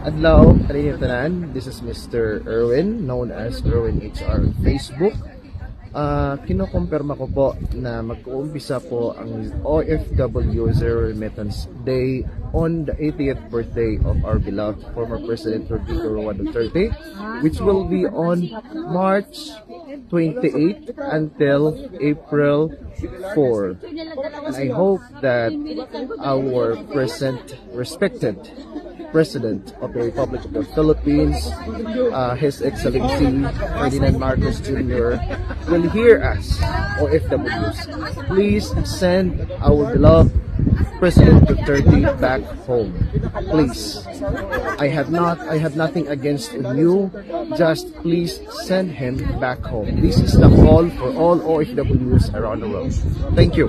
adlaw, tanan. This is Mr. Erwin, known as Erwin HR on Facebook. Kinokumpirma ko po na mag-uumpisa po ang OFW Zero Remittance Day on the 80th birthday of our beloved former President Rodrigo Roa Duterte, which will be on March 28 until April 4. And I hope that our respected President of the Republic of the Philippines, His Excellency Ferdinand Marcos Jr. will hear us, OFWs. Please send our beloved President Duterte back home. Please. I have nothing against you. Just please send him back home. This is the call for all OFWs around the world. Thank you.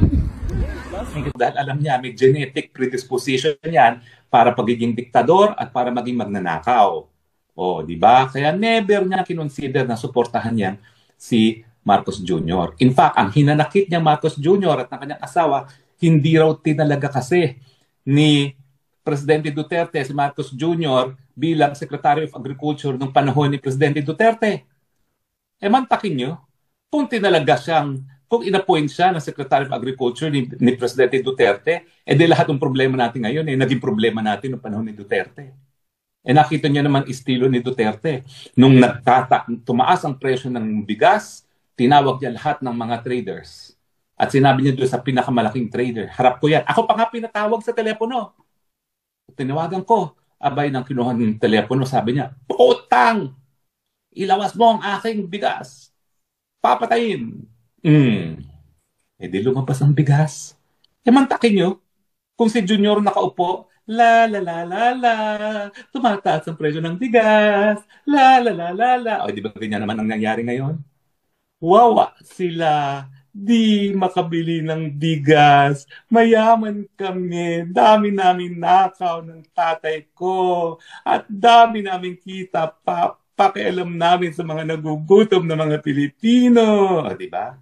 Dahil alam niya, may genetic predisposition yan para pagiging diktador at para maging magnanakaw. O, di ba? Kaya never niya kinonsider na suportahan niya si Marcos Jr. In fact, ang hinanakit niya Marcos Jr. at ng kanyang asawa, hindi raw tinalaga kasi ni Presidente Duterte si Marcos Jr. bilang Secretary of Agriculture nung panahon ni Presidente Duterte. Mantakin niyo, kung tinalaga siyang kung in-appoint siya ng Secretary of Agriculture ni Presidente Duterte, di lahat ng problema natin ngayon, naging problema natin noong panahon ni Duterte. Nakita niyo naman estilo ni Duterte. Nung tumaas ang presyo ng bigas, tinawag niya lahat ng mga traders. At sinabi niya doon sa pinakamalaking trader, harap ko yan. Ako pa nga pinatawag sa telepono. Tinawagan ko, abay nang kinuha ng telepono, sabi niya, "Putang! Ilawas mo ang aking bigas. Papatayin." Di lumabas ang bigas. Mantakin nyo, kung si Junior nakaupo, la la la la la, tumataas ang presyo ng bigas, la la la la la. Di ba ganyan naman ang nangyari ngayon? Wawa sila, di makabili ng bigas, mayaman kami, dami namin nakaw ng tatay ko, at dami namin kita pakialam namin sa mga nagugutom na mga Pilipino. Di ba?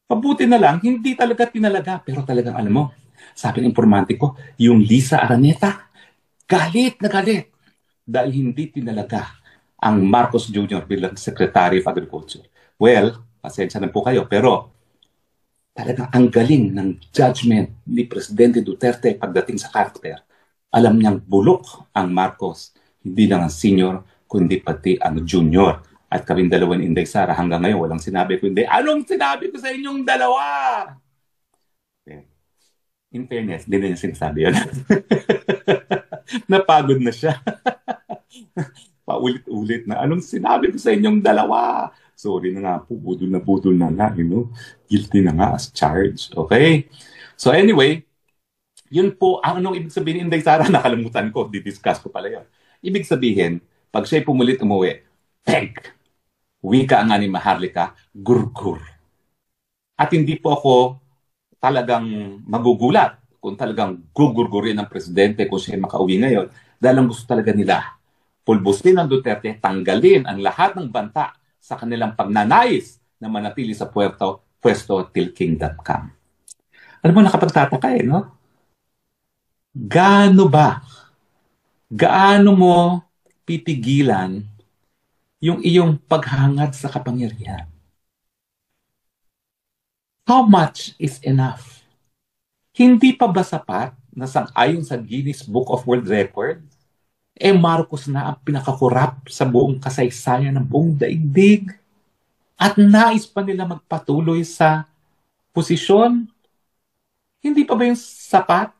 Mabuti na lang, hindi talaga tinalaga. Pero talagang alam mo, sabi ng informante ko, yung Lisa Araneta, galit na galit. Dahil hindi tinalaga ang Marcos Jr. bilang Secretary of Agriculture. Well, pasensya na po kayo, pero talagang ang galing ng judgment ni Presidente Duterte pagdating sa character. Alam niyang bulok ang Marcos, hindi lang ang senior, kundi pati ang junior. At kaming dalawa ni Inday Sara hanggang ngayon walang sinabi ko, hindi, anong sinabi ko sa inyong dalawa? In fairness, hindi na niya sinasabi yun. Napagod na siya. Paulit-ulit na, anong sinabi ko sa inyong dalawa? Sorry na nga po, budol na nga, guilty na nga as charged. Okay? So anyway, yun po, anong ibig sabihin ni Inday Sara? Nakalimutan ko, didiscuss ko pala yun. Ibig sabihin, pag siya'y pumulit umuwi, peg! Wika nga ni Maharlika, gurgur. At hindi po ako talagang magugulat kung talagang gugurgurin ng presidente kung siya makauwi ngayon dahil ang gusto talaga nila, pulbusin ng Duterte, tanggalin ang lahat ng banta sa kanilang pagnanais na manatili sa pwesto till kingdom. Alam mo, nakapagtataka no? Gaano mo pipigilan yung iyong paghangad sa kapangyarihan? How much is enough? Hindi pa ba sapat na sang-ayon sa Guinness Book of World Records, Marcos na ang pinakakorap sa buong kasaysayan ng buong daigdig? At nais pa nila magpatuloy sa posisyon? Hindi pa ba yung sapat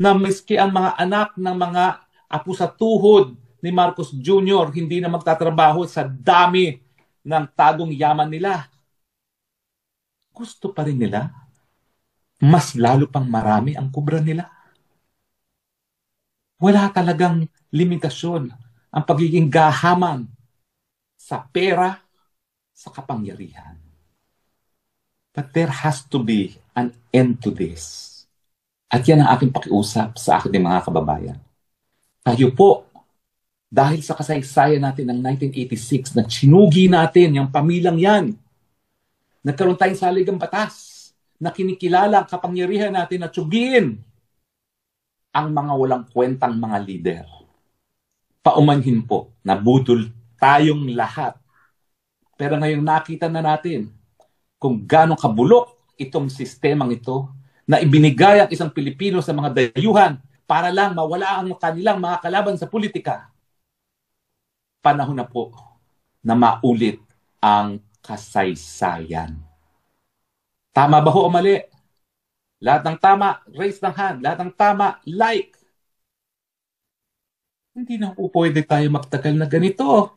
na miski ang mga anak ng mga apo sa tuhod ni Marcos Jr. hindi na magtatrabaho sa dami ng tagong yaman nila? Gusto pa rin nila mas lalo pang marami ang kubra nila. Wala talagang limitasyon ang pagiging gahaman sa pera, sa kapangyarihan. But there has to be an end to this. At yan ang aking pakiusap sa aking mga kababayan. Tayo po, dahil sa kasaysayan natin ng 1986 na sinugi natin yung pamilyang yan, nagkaroon tayong saligang batas na kinikilala ang kapangyarihan natin na tsugiin ang mga walang kwentang mga leader. Paumanhin po, nabudol tayong lahat. Pero ngayong nakita na natin kung gaano kabulok itong sistemang ito na ibinigay ang isang Pilipino sa mga dayuhan para lang mawala ang kanilang mga kalaban sa politika. Panahon na po na maulit ang kasaysayan. Tama ba ho o mali? Lahat ng tama, raise ng hand. Lahat ng tama, like. Hindi na po pwede tayo magtagal na ganito.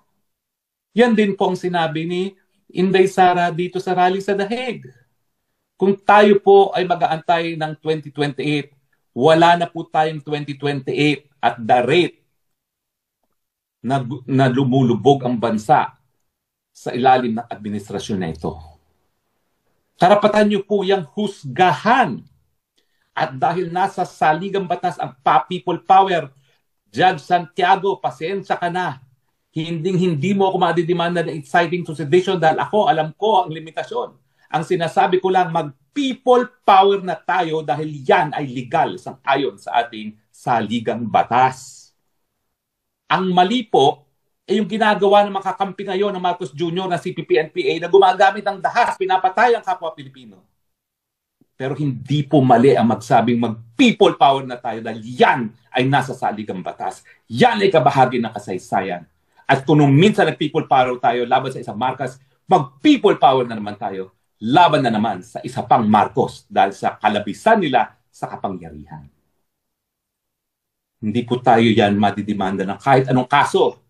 Yan din po ang sinabi ni Inday Sara dito sa rally sa Daheg. Kung tayo po ay mag-aantay ng 2028, wala na po tayong 2028 at the rate na lumulubog ang bansa sa ilalim ng administrasyon na ito. Karapatan niyo po yung husgahan. At dahil nasa saligang batas ang people power, Judge Santiago, pasensya ka na. Hindi mo ako madidemanda ng inciting to sedition dahil ako, alam ko ang limitasyon. Ang sinasabi ko lang, mag-people power na tayo dahil yan ay legal sang-ayon sa ating saligang batas. Ang mali po ay yung ginagawa ng mga kakampi ngayon ng Marcos Jr. na CPP-NPA na gumagamit ng dahas, pinapatay ang kapwa Pilipino. Pero hindi po mali ang magsabing mag-people power na tayo dahil yan ay nasa saligang batas. Yan ay kabahagi ng kasaysayan. At kung minsan nag-people power tayo laban sa isang Marcos, mag-people power na naman tayo laban na naman sa isa pang Marcos dahil sa kalabisan nila sa kapangyarihan. Hindi po tayo yan madidemanda ng kahit anong kaso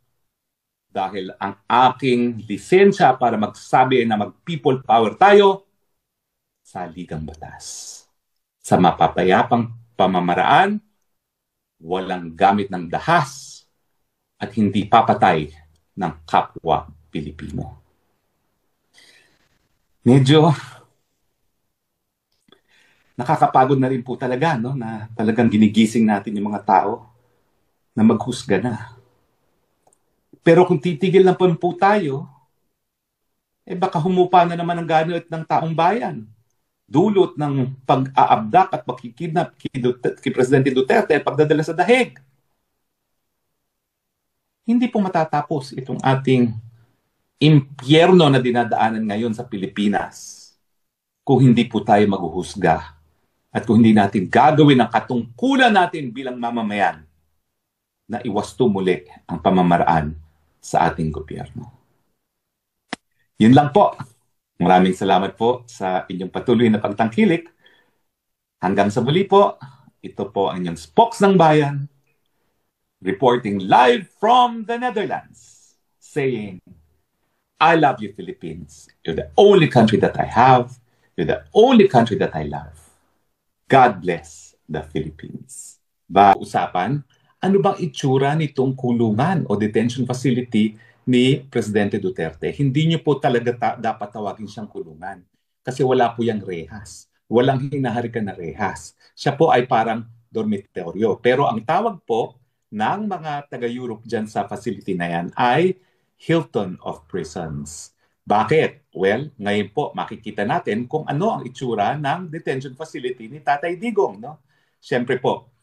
dahil ang aking lisensya para magsabi na mag-people power tayo sa ligang batas. Sa mapapayapang pamamaraan, walang gamit ng dahas at hindi papatay ng kapwa Pilipino. Medyo nakakapagod na rin po talaga, no? Na talagang ginigising natin yung mga tao na maghusga na. Pero kung titigil lang po tayo, baka humupa na naman ang ganit ng taong bayan. Dulot ng pag-aabdak at pagkikidnap kay Presidente Duterte at pagdadala sa Daheg. Hindi po matatapos itong ating impyerno na dinadaanan ngayon sa Pilipinas kung hindi po tayo maghuhusga at kung hindi natin gagawin ang katungkulan natin bilang mamamayan na iwasto muli ang pamamaraan sa ating gobyerno. Yun lang po. Maraming salamat po sa inyong patuloy na pagtangkilik. Hanggang sa muli po, ito po ang inyong Spokes ng Bayan, reporting live from the Netherlands, saying, I love you, Philippines. You're the only country that I have. You're the only country that I love. God bless the Philippines. Usapan, ano bang itsura nitong kulungan o detention facility ni Presidente Duterte? Hindi niyo po talaga dapat tawagin siyang kulungan kasi wala po yung rehas. Walang hinaharikan na rehas. Siya po ay parang dormitoryo. Pero ang tawag po ng mga taga-Europe dyan sa facility na yan ay Hilton of Prisons. Bakit? Well, ngayon po makikita natin kung ano ang itsura ng detention facility ni Tatay Digong. No? Siyempre po,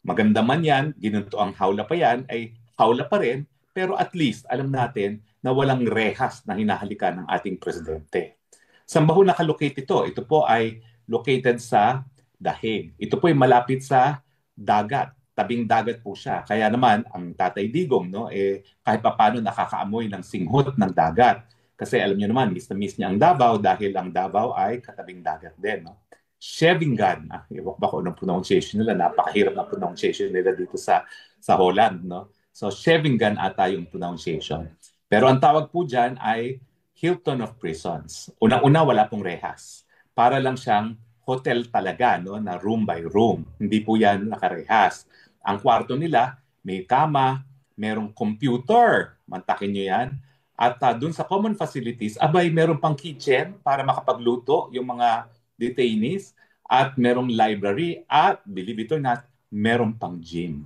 maganda man yan, ginunto ang hawla pa yan, ay hawla pa rin, pero at least alam natin na walang rehas na hinahalikan ng ating presidente. Saan ba ho nakalocate ito? Ito po ay located sa Daheg. Ito po ay malapit sa dagat. Tabing dagat po siya. Kaya naman, ang Tatay Digong, no, kahit paano nakakaamoy ng singhot ng dagat. Kasi alam niyo naman, miss na miss niya ang Davao dahil ang Davao ay katabing dagat din. No? Scheveningen. Iwak ba ko ng pronunciation nila? Napakahirap na pronunciation nila dito sa Holland. No? So, Scheveningen ata yung pronunciation. Pero ang tawag po dyan ay Hilton of Prisons. Unang-una, wala pong rehas. Para lang siyang hotel talaga, no, na room by room. Hindi po yan nakarehas. Ang kwarto nila, may kama, merong computer. Mantakin nyo yan. At dun sa common facilities, abay, meron pang kitchen para makapagluto yung mga detainees. At merong library. At, believe it or not, meron pang gym.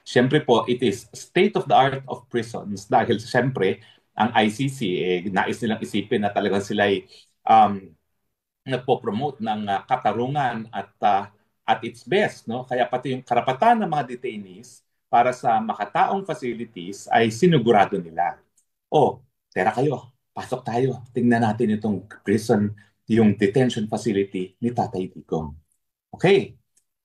Siyempre po, it is state of the art of prisons dahil siyempre ang ICC, nais nilang isipin na talagang sila ay nagpo-promote ng katarungan at at its best, no? Kaya pati yung karapatan ng mga detainees para sa makataong facilities ay sinugurado nila. O, tera kayo, pasok tayo. Tingnan natin itong prison, yung detention facility ni Tatay Digong. Okay.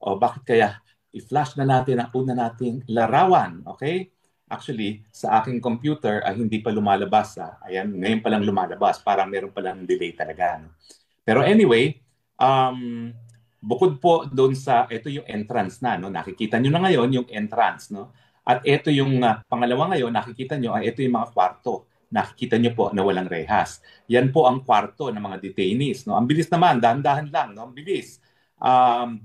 O, bakit kaya i-flash na natin ang una nating larawan, okay? Actually, sa aking computer ay hindi pa lumalabas. Ayan, ngayon pa lang lumalabas. Parang meron pa lang delay talaga. No? Pero anyway, bukod po doon sa, ito yung entrance na, no? Nakikita nyo na ngayon yung entrance, no? At ito yung pangalawa ngayon, nakikita nyo, ito yung mga kwarto. Nakikita nyo po na walang rehas. Yan po ang kwarto ng mga detainees, no? Ang bilis naman, dahan-dahan lang, no? Ang bilis.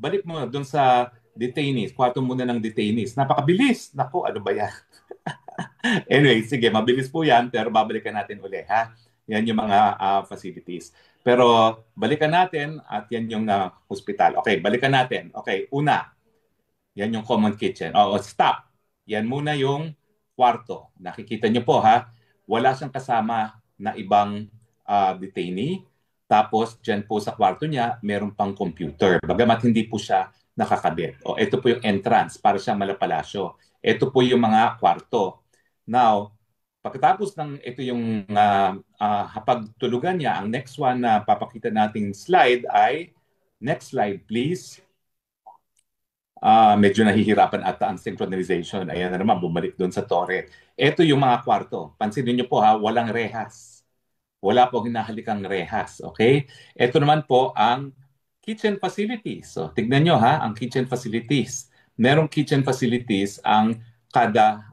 Balik mo doon sa detainees, kwarto muna ng detainees. Napakabilis. Naku, ano ba yan? Anyway, sige, mabilis po yan, pero babalikan natin uli, ha? Yan yung mga facilities. Pero balikan natin at yan yung hospital. Okay, balikan natin. Okay, una, yan yung common kitchen. Stop. Yan muna yung kwarto. Nakikita nyo po, ha? Wala siyang kasama na ibang detainee. Tapos, dyan po sa kwarto niya, meron pang computer. Bagamat hindi po siya nakakabit. Ito po yung entrance para siyang malapalasyo. Ito po yung mga kwarto. Now, pagkatapos ng ito yung hapagtulugan niya, ang next one na papakita nating slide ay, next slide please. Medyo nahihirapan ata ang synchronization. Ayan na naman, bumalik doon sa tore. Ito yung mga kwarto. Pansinin niyo po, ha, walang rehas. Wala po hinahalikang rehas. Okay? Ito naman po ang kitchen facilities. So, tignan nyo, ha, ang kitchen facilities. Merong kitchen facilities ang kada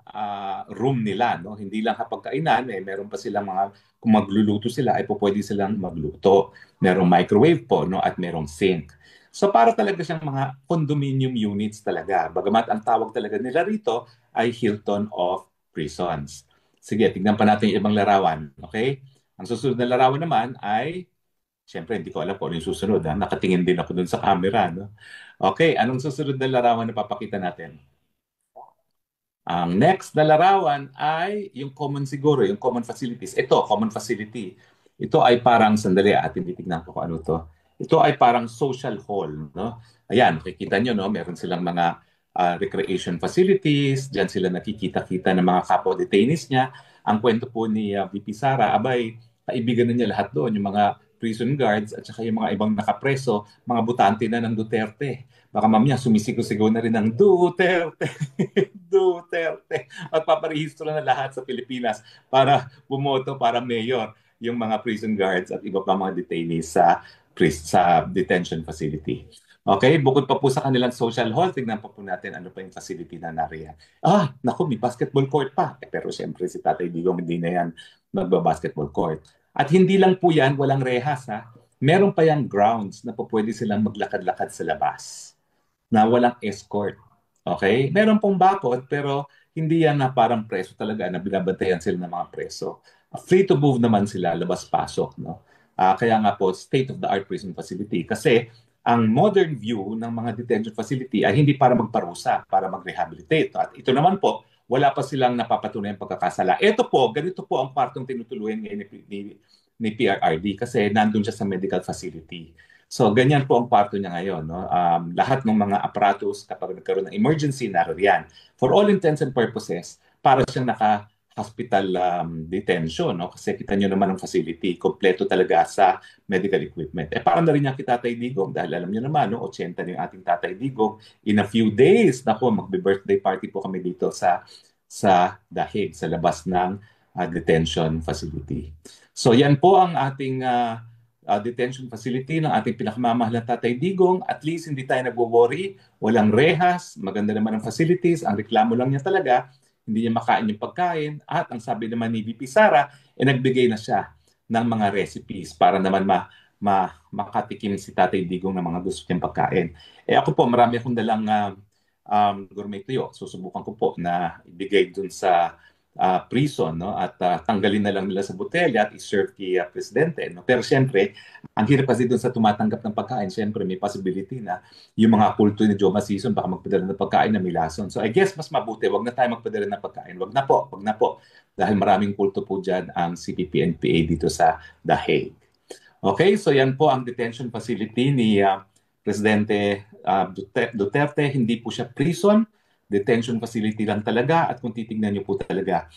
room nila. No? Hindi lang hapagkainan, meron pa silang mga, kung magluluto sila, ay po pwede silang magluto. Merong microwave po, no? At merong sink. So para talaga siyang mga condominium units talaga. Bagamat ang tawag talaga nila rito ay Hilton of Prisons. Sige, tignan pa natin yung ibang larawan. Okay? Ang susunod na larawan naman ay, siyempre hindi ko alam kung ano yung susunod. Nakatingin din ako dun sa camera. No? Okay, anong susunod na larawan na papakita natin? Ang next na larawan ay yung common siguro, yung common facilities. Ito, common facility. Ito ay parang, sandali, atin titignan ko kung ano to. Ito ay parang social hall. No? Ayan, makikita nyo, no? Meron silang mga recreation facilities. Diyan sila nakikita-kita ng mga kapwa detainees niya. Ang kwento po ni VP Sara, abay, kaibigan na niya lahat doon. Yung mga prison guards at saka yung mga ibang nakapreso, mga butante na ng Duterte. Baka mamaya sumisigaw-sigaw na rin ng Duterte, Duterte. At paparehistro na lahat sa Pilipinas para bumoto para mayor yung mga prison guards at iba pa mga detainees sa detention facility. Okay, bukod pa po sa kanilang social hall, tignan pa po natin ano pa yung facility na nariyan. Naku, may basketball court pa. Pero siyempre si Tatay Digong hindi na yan magba-basketball court. At hindi lang po yan, walang rehas ha. Meron pa yung grounds na po pwede silang maglakad-lakad sa labas na walang escort. Okay? Meron pong bakod pero hindi yan na parang preso talaga na binabantayan sila ng mga preso. Free to move naman sila, labas-pasok. No? Kaya nga po, state-of-the-art prison facility. Kasi ang modern view ng mga detention facility ay hindi para magparusa, para mag-rehabilitate. At ito naman po, wala pa silang napapatunay ang pagkakasala. Ito po, ganito po ang partong tinutuluyan ngayon ni PRRD kasi nandun siya sa medical facility. So, ganyan po ang parto niya ngayon. No? Lahat ng mga aparatos kapag nagkaroon ng emergency, naroriyan. For all intents and purposes, para siyang naka-hospital detention. No? Kasi kita nyo naman ang facility, kompleto talaga sa medical equipment. Parang na rin niya kita Tatay Digong dahil alam nyo naman, no? 80 na yung ating Tatay Digong. In a few days, magbe-birthday party po kami dito sa Dahig, sa labas ng detention facility. So yan po ang ating detention facility ng ating pinakamamahal na Tatay Digong. At least hindi tayo nagwo-worry, walang rehas, maganda naman ang facilities. Ang reklamo lang niya talaga, hindi niya makain yung pagkain. At ang sabi naman ni VP Sara, nagbigay na siya ng mga recipes para naman makatikim si Tatay Digong ng mga gusto niyang pagkain. Ako po, marami akong dalang gourmet tuyo. Susubukan ko po na ibigay dun sa prison, no? At tanggalin na lang nila sa botelya at i-serve kay presidente. No? Pero siyempre, ang hirap kasi doon sa tumatanggap ng pagkain, siyempre may possibility na yung mga kulto ni Joma Season baka magpadala ng pagkain na may lason. So I guess mas mabuti, wag na tayo magpadala ng pagkain. Wag na po. Dahil maraming kulto po dyan ang CPP-NPA dito sa The Hague. Okay, so yan po ang detention facility ni Presidente Duterte, hindi po siya prison, detention facility lang talaga, at kung titignan niyo po talaga,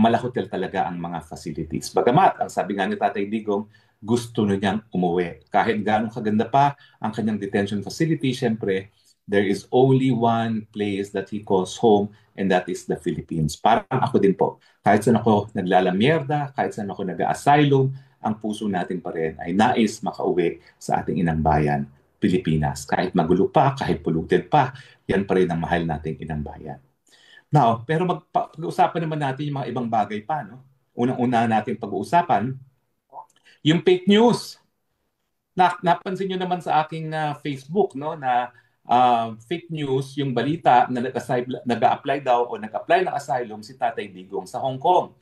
malahotel talaga ang mga facilities. Bagamat, ang sabi nga ni Tatay Digong, gusto niyang umuwi. Kahit gano'ng kaganda pa ang kanyang detention facility, syempre, there is only one place that he calls home, and that is the Philippines. Parang ako din po. Kahit saan ako naglalamierda, kahit saan ako nag-asylum, ang puso natin pa rin ay nais makauwi sa ating inang bayan, Pilipinas. Kahit magulo pa, kahit polluted pa, yan pa rin ang mahal nating inang bayan. Now, pero pag-uusapan naman natin yung mga ibang bagay pa. No? Unang-una natin pag-uusapan, yung fake news. Napansin nyo naman sa aking Facebook no, na fake news, yung balita na nag-apply daw o nag-apply ng asylum si Tatay Digong sa Hong Kong.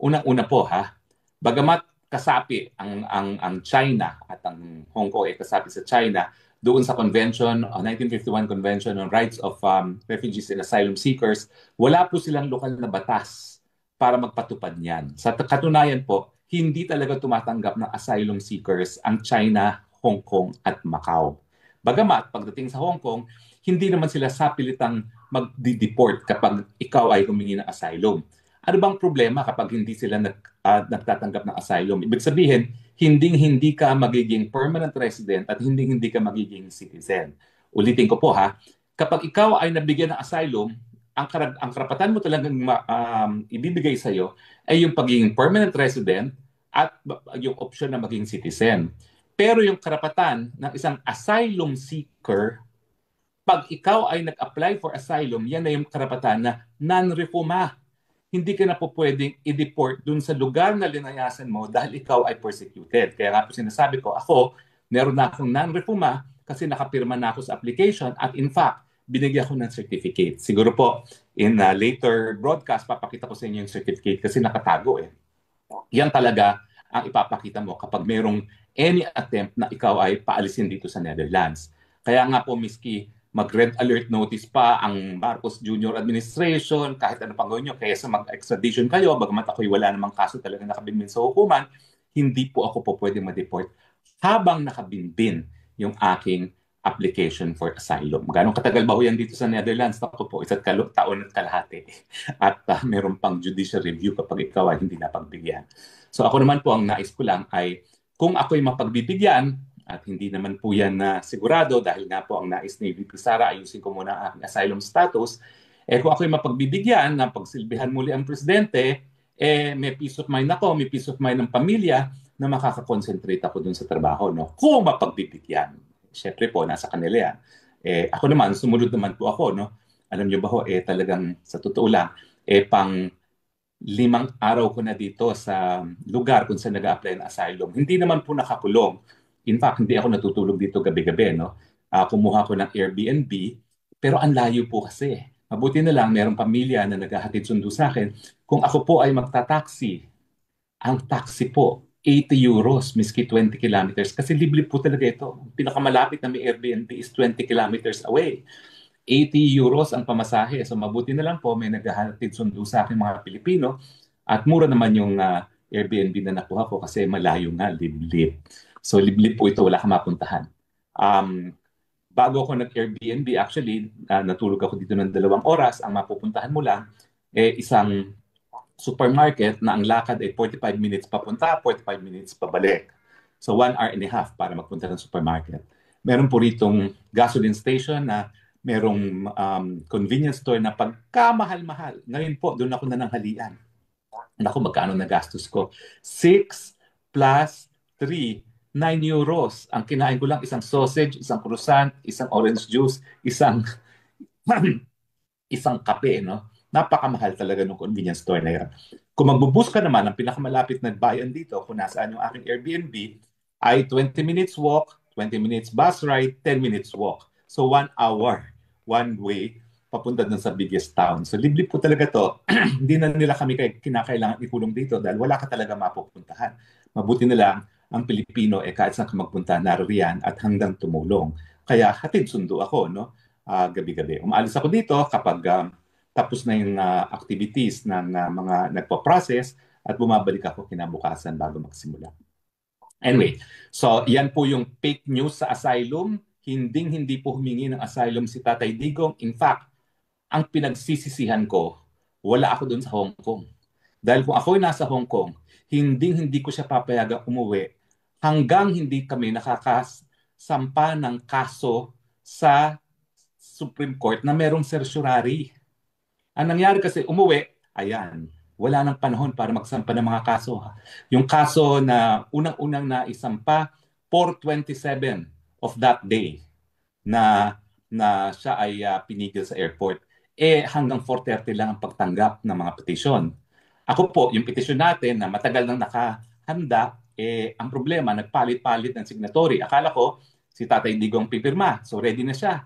Unang-una po ha, bagamat kasapi ang China at ang Hong Kong ay kasapi sa China doon sa convention, 1951 Convention on Rights of Refugees and Asylum Seekers, wala po silang lokal na batas para magpatupad niyan. Sa katunayan po, hindi talaga tumatanggap ng asylum seekers ang China, Hong Kong at Macau. Bagamat pagdating sa Hong Kong, hindi naman sila sapilitang mag-deport kapag ikaw ay humingi ng asylum. Ano bang problema kapag hindi sila nagtatanggap ng asylum? Ibig sabihin, hindi ka magiging permanent resident at hindi ka magiging citizen. Ulitin ko po ha, kapag ikaw ay nabigyan ng asylum, ang karapatan mo talagang ibibigay sa iyo ay yung pagiging permanent resident at yung option na maging citizen. Pero yung karapatan ng isang asylum seeker, pag ikaw ay nag-apply for asylum, yan na yung karapatan na non-refoulement. Hindi ka na po pwedeng i-deport dun sa lugar na linayasan mo dahil ikaw ay persecuted. Kaya nga po sinasabi ko, ako, meron na akong non-refoulement kasi nakapirma na ako sa application at in fact, binigyan ko ng certificate. Siguro po, in a later broadcast, papakita ko sa inyo yung certificate kasi nakatago eh. Yan talaga ang ipapakita mo kapag mayroong any attempt na ikaw ay paalisin dito sa Netherlands. Kaya nga po, miski mag-red alert notice pa ang Marcos Jr. administration, kahit ano pang gawin nyo, kaya sa mag-extradition kayo, bagamat ako'y wala namang kaso talaga nakabinbin sa hukuman, hindi po ako po pwede ma-deport habang nakabinbin yung aking application for asylum. Ganong katagal ba ho yan dito sa Netherlands? Ako po, isa't taon at kalahati. At meron pang judicial review kapag ikaw ay hindi napagbigyan. So ako naman po, ang nais ko lang ay kung ako'y mapagbibigyan, at hindi naman po yan na sigurado dahil nga po ang nais ni VP Sara, ayusin ko muna ang aking asylum status, kung ako'y mapagbibigyan na pagsilbihan muli ang presidente, may peace of mind ako, may peace of mind ng pamilya na makakakonsentrate ako dun sa trabaho. No? Kung mapagbibigyan. Siyempre po, nasa kanila yan. Ako naman, sumunod naman po ako. No? Alam niyo ba ho, talagang sa totoo lang, pang 5 araw ko na dito sa lugar kung saan nag-a-apply ng asylum. Hindi naman po nakakulong. In fact, hindi ako natutulog dito gabi-gabi. No? Kumuha ko ng Airbnb, pero ang layo po kasi. Mabuti na lang, mayroong pamilya na naghahatid sundo sa akin. Kung ako po ay magta-taxi, ang taxi po, 80 euros, miski 20 kilometers. Kasi liblib po talaga ito. Pinakamalapit na may Airbnb is 20 kilometers away. 80 euros ang pamasahe. So mabuti na lang po, may naghahatid sundo sa akin mga Pilipino. At mura naman yung Airbnb na nakuha ko kasi malayo nga, liblib. So liblib po ito, wala kang mapuntahan. Bago ako nag-Airbnb, actually, natulog ako dito ng 2 oras. Ang mapupuntahan mo lang, isang supermarket na ang lakad ay 45 minutes papunta, 45 minutes pabalik. So 1 hour and a half para magpunta ng supermarket. Meron po ritong gasoline station na merong convenience store na pagkamahal-mahal. Ngayon po, doon ako nananghalian. Naku, magkano na gastos ko? 6 plus 3, 9 euros. Ang kinain ko lang, isang sausage, isang croissant, isang orange juice, isang kape, no? Napakamahal talaga ng convenience store na yan. Kung magbubus ka naman, ang pinakamalapit na bayan dito, kung nasaan yung aking Airbnb, ay 20 minutes walk, 20 minutes bus ride, 10 minutes walk. So 1 hour, one way, papunta dun sa biggest town. So liblib po talaga to. Hindi na nila kami kinakailangan ikulong dito dahil wala ka talaga mapupuntahan. Mabuti na lang, ang Pilipino, kahit saan ka magpunta, naririyan at hanggang tumulong. Kaya hatid sundo ako, no? Gabi-gabi. Umaalis ako dito kapag tapos na yung activities ng mga nagpo-process at bumabalik ako kinabukasan bago magsimula. Anyway, so yan po yung fake news sa asylum. hindi po humingi ng asylum si Tatay Digong. In fact, ang pinagsisisihan ko, wala ako doon sa Hong Kong. Dahil kung ako'y nasa Hong Kong, hindi ko siya papayagang umuwi hanggang hindi kami nakakasampa ng kaso sa Supreme Court na merong certiorari. Ang nangyari kasi, umuwi, ayan, wala nang panahon para magsampa ng mga kaso. Yung kaso na unang-unang naisampa, 4:27 of that day na siya ay pinigil sa airport. Hanggang 4:30 lang ang pagtanggap ng mga petisyon. Ako po, yung petisyon natin na matagal nang nakahanda, ang problema, nagpalit-palit ng signatory. Akala ko, si Tatay Digong pipirma. So ready na siya.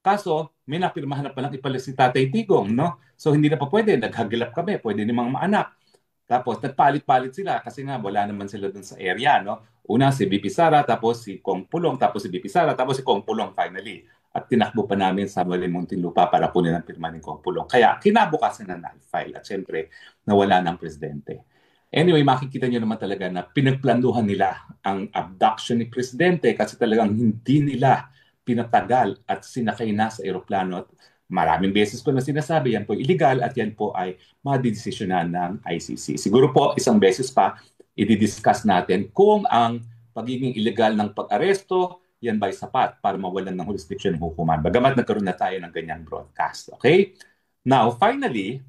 Kaso, may napirmahan na palang ipalit si Tatay Digong, no? So hindi na pa pwede. Naghagilap kami. Pwede namang maanak. Tapos nagpalit-palit sila kasi nga wala naman sila dun sa area, no? Una si VP Sara, tapos si Kong Pulong, tapos si VP Sara, tapos si Kong Pulong finally. At tinakbo pa namin sa Muntinlupa para kunin ang pirma ni Kong Pulong. Kaya kinabukasan na null-file at syempre nawala ng presidente. Anyway, makikita nyo naman talaga na pinagplanuhan nila ang abduction ni presidente kasi talagang hindi nila pinatagal at sinakay na sa eroplano. At maraming beses ko na sinasabi, yan po illegal at yan po ay madidesisyonan ng ICC. Siguro po isang beses pa, i-discuss natin kung ang pagiging illegal ng pag-aresto, yan ba'y sapat para mawalan ng jurisdiction ng hukuman. Bagamat nagkaroon na tayo ng ganyang broadcast. Okay? Now, finally,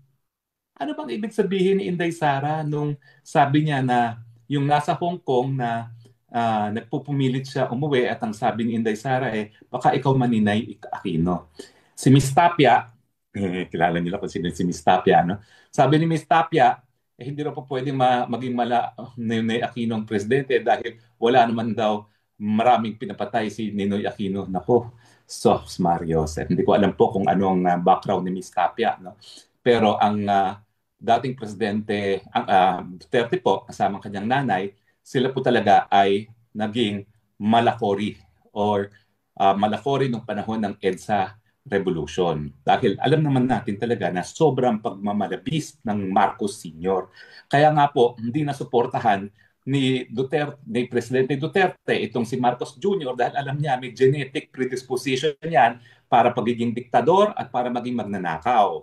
ano bang ibig sabihin ni Inday Sara nung sabi niya na yung nasa Hong Kong na nagpupumilit siya umuwi at ang sabi ni Inday Sara baka ikaw Maninay Aquino. Si Miss Tapia, kilala nila kung sino si Miss Tapia, no? Sabi ni Miss Tapia, hindi raw po pwedeng maging Ninoy Aquino ang presidente dahil wala naman daw maraming pinapatay si Ninoy Aquino. Nako, Sos Mario. Hindi ko alam po kung anong background ni Miss Tapia, no? Pero ang dating presidente, Duterte po, kasama kanyang nanay, sila po talaga ay naging malakori or malakori nung panahon ng EDSA Revolution. Dahil alam naman natin talaga na sobrang pagmamalabis ng Marcos Sr. Kaya nga po, hindi nasuportahan ni Presidente Duterte itong si Marcos Jr. dahil alam niya may genetic predisposition yan para pagiging diktador at para maging magnanakaw.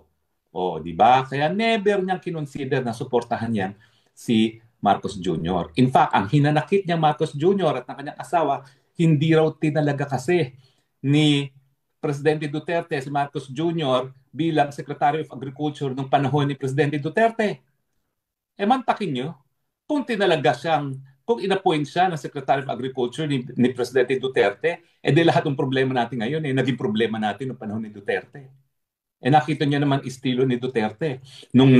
O, di ba? Kaya never niyang kinonsider na suportahan yan si Marcos Jr. In fact, ang hinanakit niya Marcos Jr. at ng kanyang asawa, hindi raw tinalaga kasi ni Presidente Duterte si Marcos Jr. bilang Secretary of Agriculture nung panahon ni Presidente Duterte. Mantakin niyo, kung tinalaga siyang, kung inappoint siya ng Secretary of Agriculture ni Presidente Duterte, di lahat ng problema natin ngayon naging problema natin nung panahon ni Duterte. Nakita niyo naman estilo ni Duterte. Nung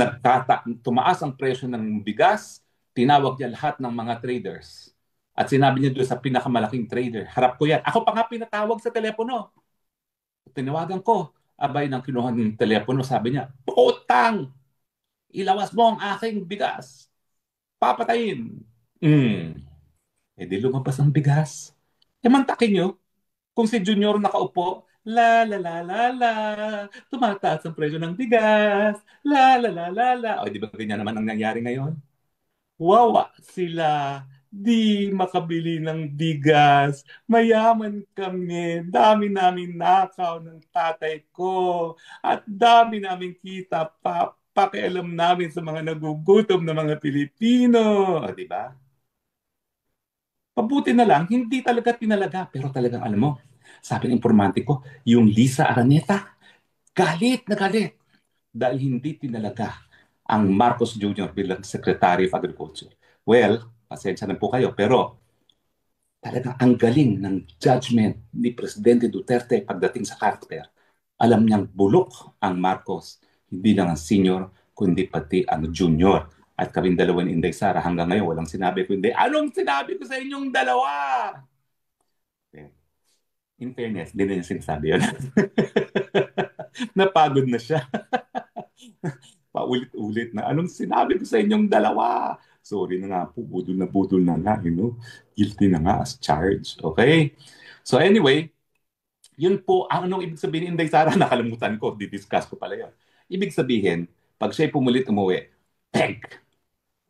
tumaas ang presyo ng bigas, tinawag niya lahat ng mga traders. At sinabi niya doon sa pinakamalaking trader, harap ko yan. Ako pa nga pinatawag sa telepono. Tinawagan ko. Abay nang kinuha ng telepono, sabi niya, putang! Ilawas mo ang aking bigas. Papatayin. Di lumabas ang bigas. Mantakin niyo, kung si Junior nakaupo, la la la la la, tumataas ang presyo ng bigas, la la la la la. O di ba ganyan naman ang nangyari ngayon? Wawa sila, di makabili ng bigas, mayaman kami, dami namin nakaw ng tatay ko, at dami namin kita pa, pakialam namin sa mga nagugutom na mga Pilipino. O di ba? Pabuti na lang, hindi talaga tinalaga, pero talagang alam mo, sabi ng informante ko, yung Lisa Araneta, galit na galit dahil hindi tinalaga ang Marcos Jr. bilang Secretary of Agriculture. Well, pasensya na po kayo, pero talagang ang galing ng judgment ni Presidente Duterte pagdating sa character. Alam niyang bulok ang Marcos, hindi lang ang senior, kundi pati ang junior. At kaming dalawa ni Inday Sara hanggang ngayon walang sinabi ko, hindi, anong sinabi ko sa inyong dalawa? In fairness, hindi na niya sinasabi yun. Napagod na siya. Paulit-ulit na, anong sinabi ko sa inyong dalawa? Sorry na nga po, budol na nga, guilty na nga as charged. Okay? So anyway, yun po, anong ibig sabihin ni Inday Sara? Nakalimutan ko, didiscuss ko pala yun. Ibig sabihin, pag siya'y pumulit umuwi, peg!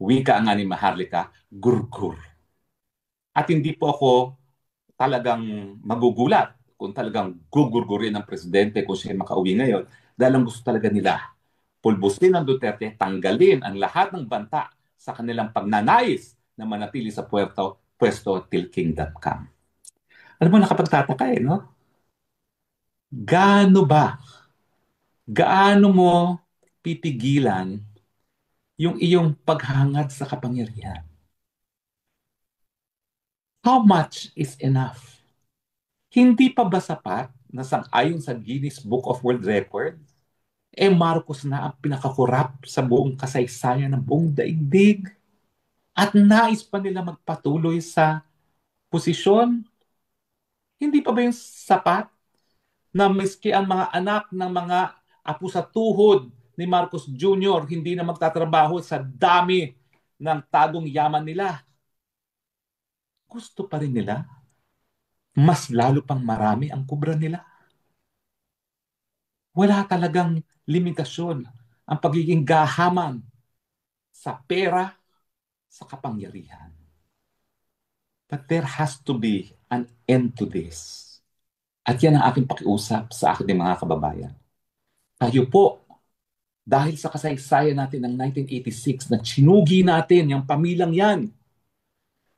Wika nga ni Maharlika, gurgur. At hindi po ako talagang magugulat kung talagang gugurgurin ng presidente kung siya makauwi ngayon, dahil ang gusto talaga nila, pulbusin ng Duterte, tanggalin ang lahat ng banta sa kanilang pagnanais na manatili sa pwesto till kingdom come. Alam mo, nakapagtataka no? Gaano mo pipigilan yung iyong paghangad sa kapangyarihan? How much is enough? Hindi pa ba sapat na sang-ayon sa Guinness Book of World Records, Marcos na ang pinakakurap sa buong kasaysayan ng buong daigdig at nais pa nila magpatuloy sa posisyon? Hindi pa ba yung sapat na miski ang mga anak ng mga apo sa tuhod ni Marcos Jr. hindi na magtatrabaho sa dami ng tagong yaman nila? Gusto pa rin nila mas lalo pang marami ang kubra nila. Wala talagang limitasyon ang pagiging gahaman sa pera, sa kapangyarihan. But there has to be an end to this. At yan ang aking pakiusap sa aking mga kababayan. Tayo po, dahil sa kasaysayan natin ng 1986 na sinugi natin yung pamilyang yan,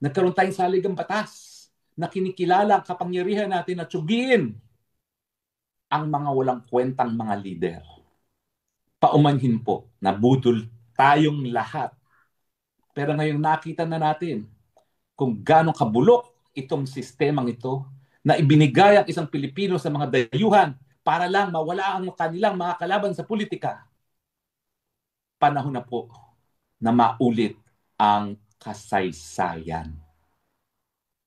nagkaroon tayong saligang batas na kinikilala ang kapangyarihan natin na tsugiin ang mga walang kwentang mga lider. Paumanhin po, nabudol tayong lahat. Pero ngayong nakita na natin kung gaano kabulok itong sistemang ito na ibinigay ang isang Pilipino sa mga dayuhan para lang mawala ang kanilang mga kalaban sa politika. Panahon na po na maulit ang kasaysayan.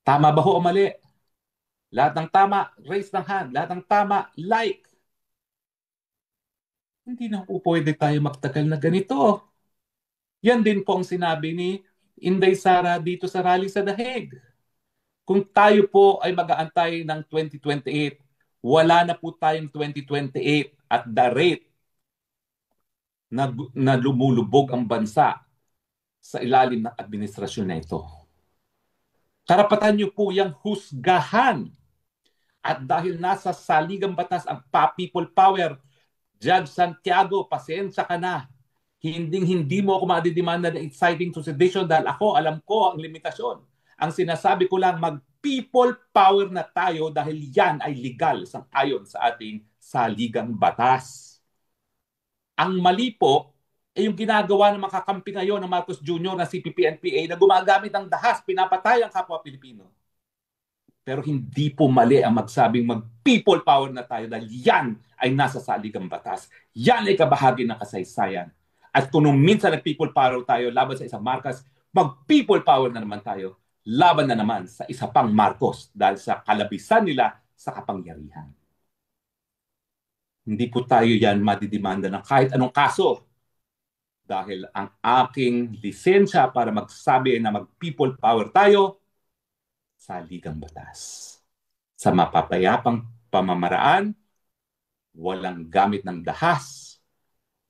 Tama ba ho o mali? Lahat ng tama, raise ng hand. Lahat ng tama, like. Hindi na po pwede tayo magtagal na ganito. Yan din po ang sinabi ni Inday Sara dito sa rally sa Daheg. Kung tayo po ay mag-aantay ng 2028, wala na po tayong 2028 at the rate na lumulubog ang bansa sa ilalim ng administrasyon na ito. Karapatan niyo po yung husgahan. At dahil nasa saligang batas ang people power, Judge Santiago, pasensya ka na. Hindi mo ako madidemanda ng inciting to sedition dahil ako, alam ko ang limitasyon. Ang sinasabi ko lang, mag-people power na tayo dahil yan ay legal sang-ayon sa ating saligang batas. Ang mali po, yung ginagawa ng mga kakampi ngayon ng Marcos Jr. na CPP-NPA na gumagamit ng dahas, pinapatay ang kapwa Pilipino. Pero hindi po mali ang magsabing mag-people power na tayo dahil yan ay nasa saligang batas. Yan ay kabahagi ng kasaysayan. At kung minsan nag-people power tayo laban sa isang Marcos, mag-people power na naman tayo laban na naman sa isa pang Marcos dahil sa kalabisan nila sa kapangyarihan. Hindi po tayo yan madidemanda ng kahit anong kaso dahil ang aking lisensya para magsabi na mag-people power tayo sa ligang batas. Sa mapapayapang pamamaraan, walang gamit ng dahas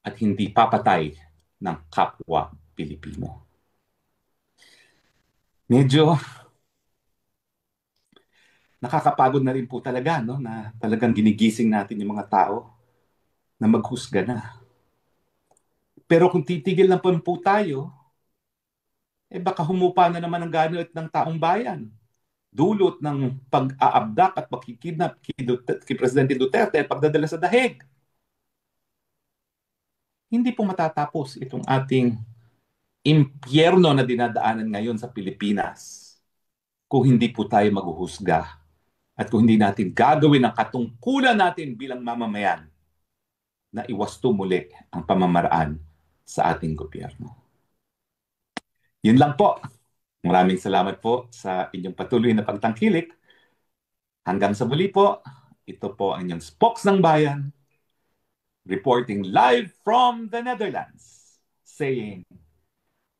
at hindi papatay ng kapwa Pilipino. Medyo nakakapagod na rin po talaga, no? Na talagang ginigising natin yung mga tao na maghusga na. Pero kung titigil na po tayo, baka humupa na naman ang ganit ng taong bayan. Dulot ng pag-aabdak at pagkikidnap kay Presidente Duterte at pagdadala sa Daheg. Hindi po matatapos itong ating impyerno na dinadaanan ngayon sa Pilipinas kung hindi po tayo maghuhusga at kung hindi natin gagawin ang katungkulan natin bilang mamamayan na iwasto muli ang pamamaraan sa ating gobyerno. Yun lang po. Maraming salamat po sa inyong patuloy na pagtangkilik. Hanggang sa muli po, ito po ang inyong Spokes ng Bayan, reporting live from the Netherlands, saying,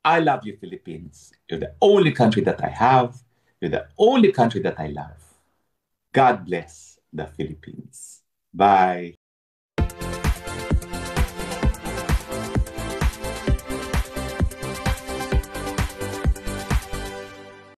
I love you, Philippines. You're the only country that I have. You're the only country that I love. God bless the Philippines. Bye.